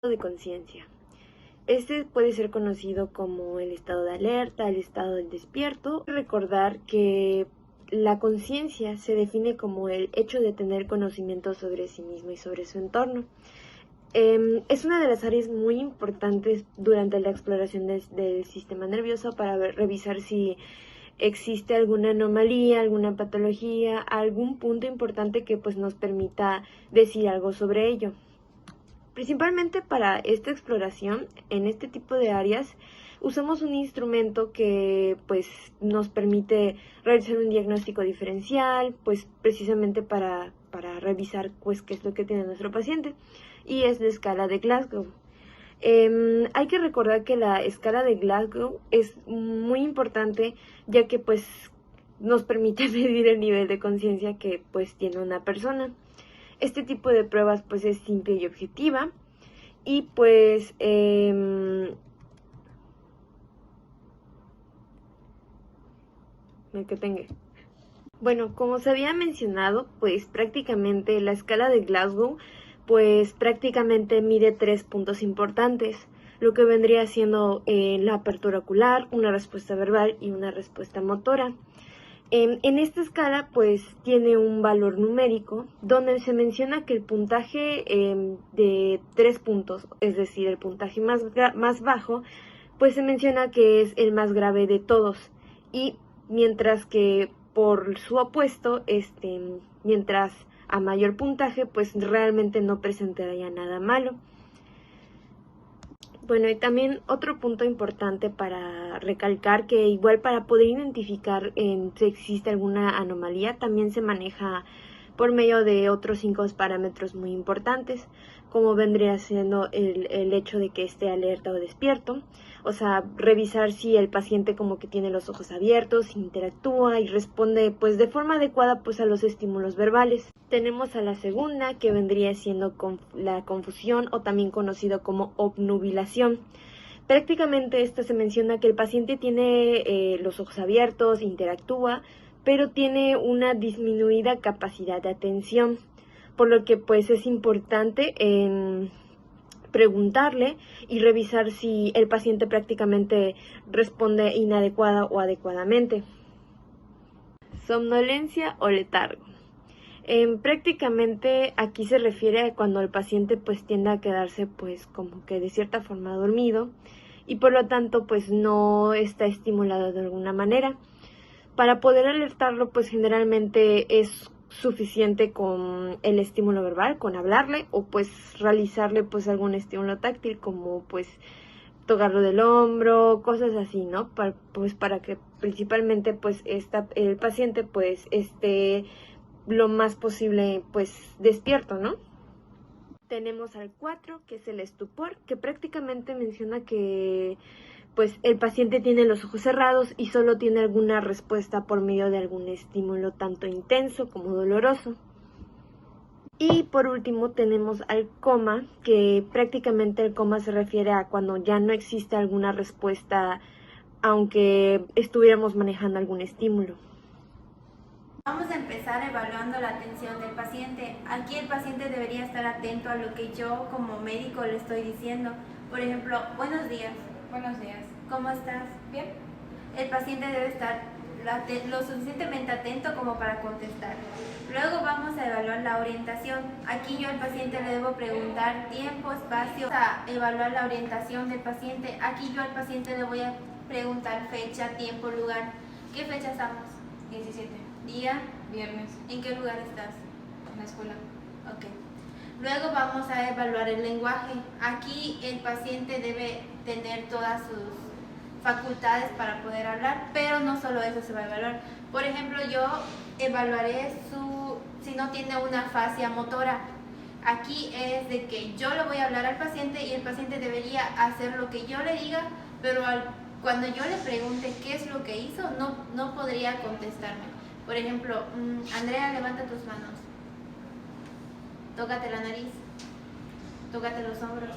de conciencia. Este puede ser conocido como el estado de alerta, el estado del despierto. Recordar que la conciencia se define como el hecho de tener conocimiento sobre sí mismo y sobre su entorno. Es una de las áreas muy importantes durante la exploración del sistema nervioso para revisar si existe alguna anomalía, alguna patología, algún punto importante que pues nos permita decir algo sobre ello. Principalmente para esta exploración, en este tipo de áreas, usamos un instrumento que pues nos permite realizar un diagnóstico diferencial, pues precisamente para revisar pues qué es lo que tiene nuestro paciente, y es la escala de Glasgow. Hay que recordar que la escala de Glasgow es muy importante, ya que pues nos permite medir el nivel de conciencia que pues tiene una persona. Este tipo de pruebas pues es simple y objetiva, y pues el que tenga. Bueno, como se había mencionado, pues prácticamente la escala de Glasgow pues prácticamente mide 3 puntos importantes, lo que vendría siendo la apertura ocular, una respuesta verbal y una respuesta motora. En esta escala pues tiene un valor numérico donde se menciona que el puntaje de 3 puntos, es decir, el puntaje más bajo, pues se menciona que es el más grave de todos, y mientras que por su opuesto, mientras a mayor puntaje, pues realmente no presentaría nada malo. Bueno, y también otro punto importante para recalcar, que igual para poder identificar si existe alguna anomalía, también se maneja por medio de otros 5 parámetros muy importantes, como vendría siendo el hecho de que esté alerta o despierto, o sea, revisar si el paciente como que tiene los ojos abiertos, interactúa y responde pues de forma adecuada pues a los estímulos verbales. Tenemos a la segunda, que vendría siendo la confusión, o también conocido como obnubilación. Prácticamente esta se menciona que el paciente tiene los ojos abiertos, interactúa, pero tiene una disminuida capacidad de atención, por lo que pues es importante preguntarle y revisar si el paciente prácticamente responde inadecuada o adecuadamente. Somnolencia o letargo. Prácticamente aquí se refiere a cuando el paciente pues tiende a quedarse pues como que de cierta forma dormido, y por lo tanto pues no está estimulado de alguna manera. Para poder alertarlo pues generalmente es suficiente con el estímulo verbal, con hablarle, o pues realizarle pues algún estímulo táctil, como pues tocarlo del hombro, cosas así, ¿no? Para que principalmente pues el paciente pues esté lo más posible pues despierto, ¿no? Tenemos al 4, que es el estupor, que prácticamente menciona que pues el paciente tiene los ojos cerrados y solo tiene alguna respuesta por medio de algún estímulo tanto intenso como doloroso. Y por último tenemos al coma, que prácticamente el coma se refiere a cuando ya no existe alguna respuesta aunque estuviéramos manejando algún estímulo. Vamos a empezar evaluando la atención del paciente. Aquí el paciente debería estar atento a lo que yo como médico le estoy diciendo. Por ejemplo, buenos días. Buenos días. ¿Cómo estás? Bien. El paciente debe estar lo suficientemente atento como para contestar. Luego vamos a evaluar la orientación. Aquí yo al paciente le debo preguntar tiempo, espacio. Vamos a evaluar la orientación del paciente. Aquí yo al paciente le voy a preguntar fecha, tiempo, lugar. ¿Qué fecha estamos? 17. Día. Viernes. ¿En qué lugar estás? En la escuela. Ok. Luego vamos a evaluar el lenguaje. Aquí el paciente debe tener todas sus facultades para poder hablar, pero no solo eso se va a evaluar. Por ejemplo, yo evaluaré si no tiene una fascia motora. Aquí es de que yo le voy a hablar al paciente y el paciente debería hacer lo que yo le diga, pero cuando yo le pregunte qué es lo que hizo, no podría contestarme. Por ejemplo, Andrea, levanta tus manos. Tócate la nariz. Tócate los hombros.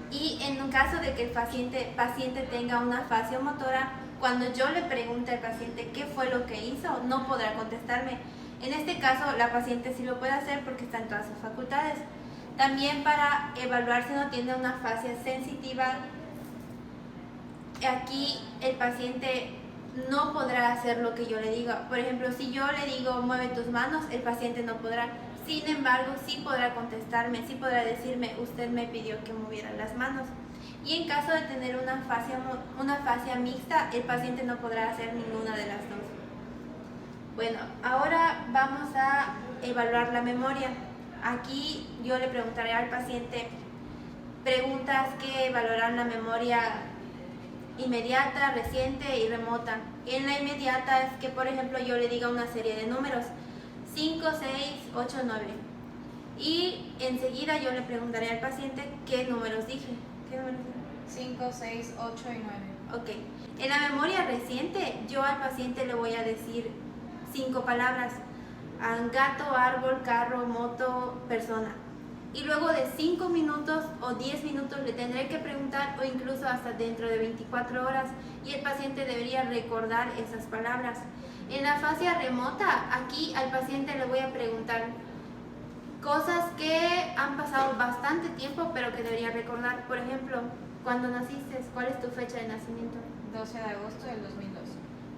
Y en un caso de que el paciente tenga una fasiomotora, cuando yo le pregunte al paciente qué fue lo que hizo, no podrá contestarme. En este caso, la paciente sí lo puede hacer porque está en todas sus facultades. También para evaluar si no tiene una fascia sensitiva, aquí el paciente no podrá hacer lo que yo le diga. Por ejemplo, si yo le digo mueve tus manos, el paciente no podrá. Sin embargo, sí podrá contestarme, sí podrá decirme usted me pidió que moviera las manos. Y en caso de tener una fascia mixta, el paciente no podrá hacer ninguna de las dos. Bueno, ahora vamos a evaluar la memoria. Aquí yo le preguntaré al paciente preguntas que evaluarán la memoria inmediata, reciente y remota. En la inmediata es que, por ejemplo, yo le diga una serie de números, 5, 6, 8, 9. Y enseguida yo le preguntaré al paciente qué números dije. ¿Qué números dije? 5, 6, 8 y 9. Ok. En la memoria reciente, yo al paciente le voy a decir 5 palabras. Gato, árbol, carro, moto, persona. Y luego de 5 minutos o 10 minutos le tendré que preguntar, o incluso hasta dentro de 24 horas, y el paciente debería recordar esas palabras. En la fase remota, aquí al paciente le voy a preguntar cosas que han pasado bastante tiempo pero que debería recordar. Por ejemplo, ¿cuándo naciste? ¿Cuál es tu fecha de nacimiento? 12 de agosto del 2002.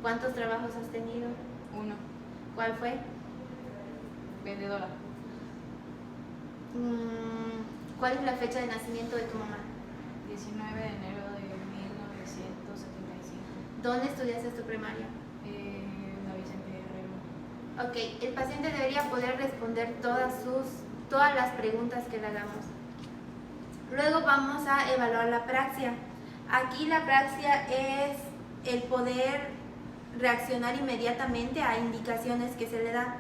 ¿Cuántos trabajos has tenido? 1. ¿Cuál fue? Vendedora. ¿Cuál es la fecha de nacimiento de tu mamá? 19 de enero de 1975. ¿Dónde estudiaste tu primaria? La Vicente Guerrero. Ok, el paciente debería poder responder todas las preguntas que le hagamos. Luego vamos a evaluar la praxia. Aquí la praxia es el poder reaccionar inmediatamente a indicaciones que se le da.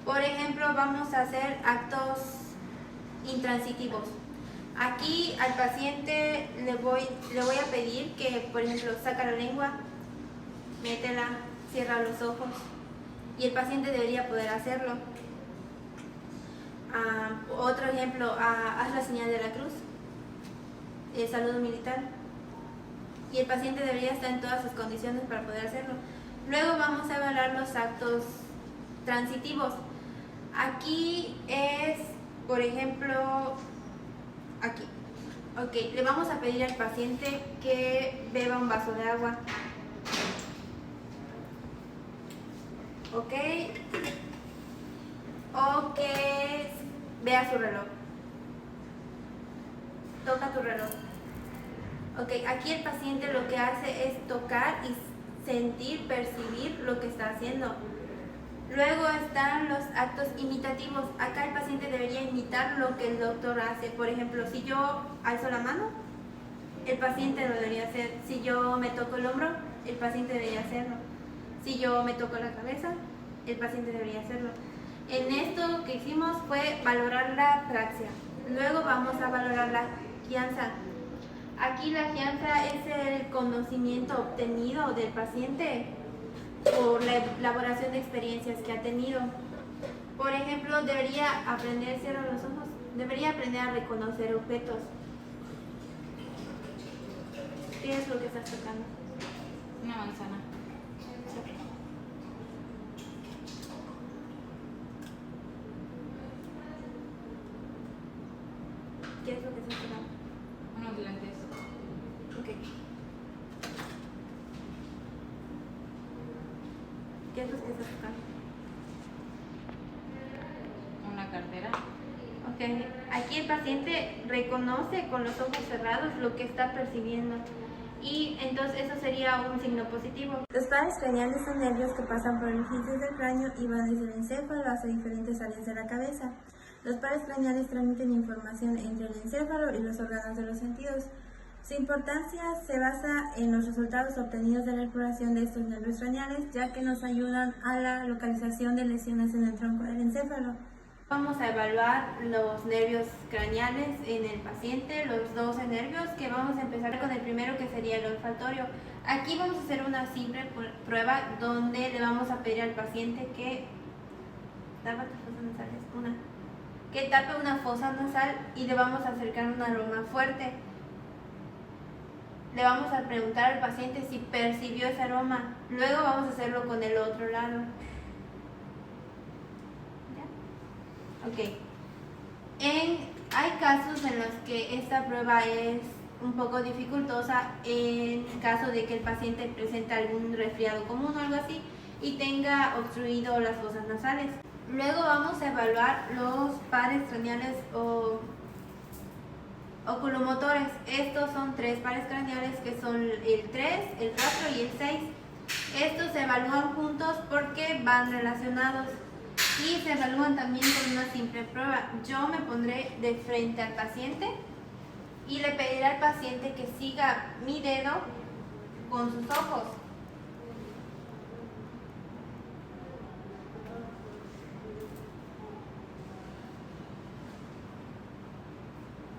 Por ejemplo, vamos a hacer actos intransitivos. Aquí al paciente le voy a pedir que, por ejemplo, saca la lengua, métela, cierra los ojos, y el paciente debería poder hacerlo. Otro ejemplo, haz la señal de la cruz, el saludo militar, y el paciente debería estar en todas sus condiciones para poder hacerlo. Luego vamos a evaluar los actos transitivos. Aquí es, por ejemplo, aquí. Ok, le vamos a pedir al paciente que beba un vaso de agua. Ok. O que vea su reloj. Toca tu reloj. Ok, aquí el paciente lo que hace es tocar y sentir, percibir lo que está haciendo. Luego están los actos imitativos. Acá el paciente debería imitar lo que el doctor hace. Por ejemplo, si yo alzo la mano, el paciente lo debería hacer. Si yo me toco el hombro, el paciente debería hacerlo. Si yo me toco la cabeza, el paciente debería hacerlo. En esto que hicimos fue valorar la praxia. Luego vamos a valorar la guianza. Aquí la guianza es el conocimiento obtenido del paciente por la elaboración de experiencias que ha tenido. Por ejemplo, debería aprender, cierra los ojos, debería aprender a reconocer objetos. ¿Qué es lo que estás tocando? Una manzana. ¿Qué es lo que estás tocando? Unos lentes. Ok. ¿Qué es lo que estás tocando? Una cartera. Ok. Aquí el paciente reconoce con los ojos cerrados lo que está percibiendo. Y entonces eso sería un signo positivo. Los pares craneales son nervios que pasan por el orificio del cráneo y van desde el encéfalo hacia diferentes áreas de la cabeza. Los pares craneales transmiten información entre el encéfalo y los órganos de los sentidos. Su importancia se basa en los resultados obtenidos de la exploración de estos nervios craneales, ya que nos ayudan a la localización de lesiones en el tronco del encéfalo. Vamos a evaluar los nervios craneales en el paciente, los 12 nervios, que vamos a empezar con el primero, que sería el olfatorio. Aquí vamos a hacer una simple prueba donde le vamos a pedir al paciente que tape una fosa nasal y le vamos a acercar un aroma fuerte. Le vamos a preguntar al paciente si percibió ese aroma. Luego vamos a hacerlo con el otro lado. ¿Ya? Ok. En Hay casos en los que esta prueba es un poco dificultosa en caso de que el paciente presente algún resfriado común o algo así y tenga obstruido las fosas nasales. Luego vamos a evaluar los pares craneales o oculomotores. Estos son 3 pares craneales que son el 3, el 4 y el 6. Estos se evalúan juntos porque van relacionados y se evalúan también con una simple prueba. Yo me pondré de frente al paciente y le pediré al paciente que siga mi dedo con sus ojos.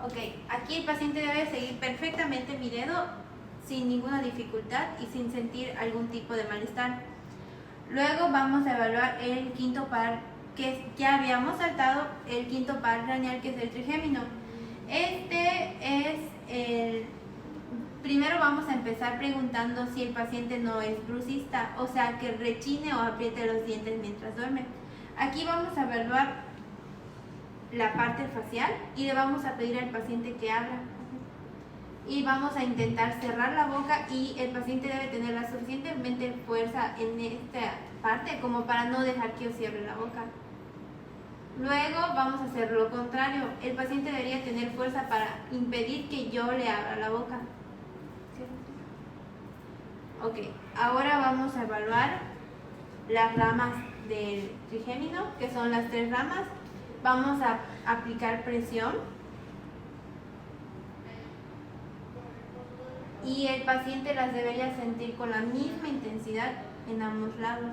Ok, aquí el paciente debe seguir perfectamente mi dedo sin ninguna dificultad y sin sentir algún tipo de malestar. Luego vamos a evaluar el quinto par, que ya habíamos saltado, el quinto par craneal, que es el trigémino. Este es el... Primero vamos a empezar preguntando si el paciente no es bruxista, o sea, que rechine o apriete los dientes mientras duerme. Aquí vamos a evaluar la parte facial y le vamos a pedir al paciente que abra. Y vamos a intentar cerrar la boca y el paciente debe tener la suficientemente fuerza en esta parte como para no dejar que yo cierre la boca. Luego vamos a hacer lo contrario. El paciente debería tener fuerza para impedir que yo le abra la boca. Ok, ahora vamos a evaluar las ramas del trigémino, que son las 3 ramas. Vamos a aplicar presión y el paciente las debería sentir con la misma intensidad en ambos lados.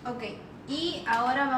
Ok, y ahora vamos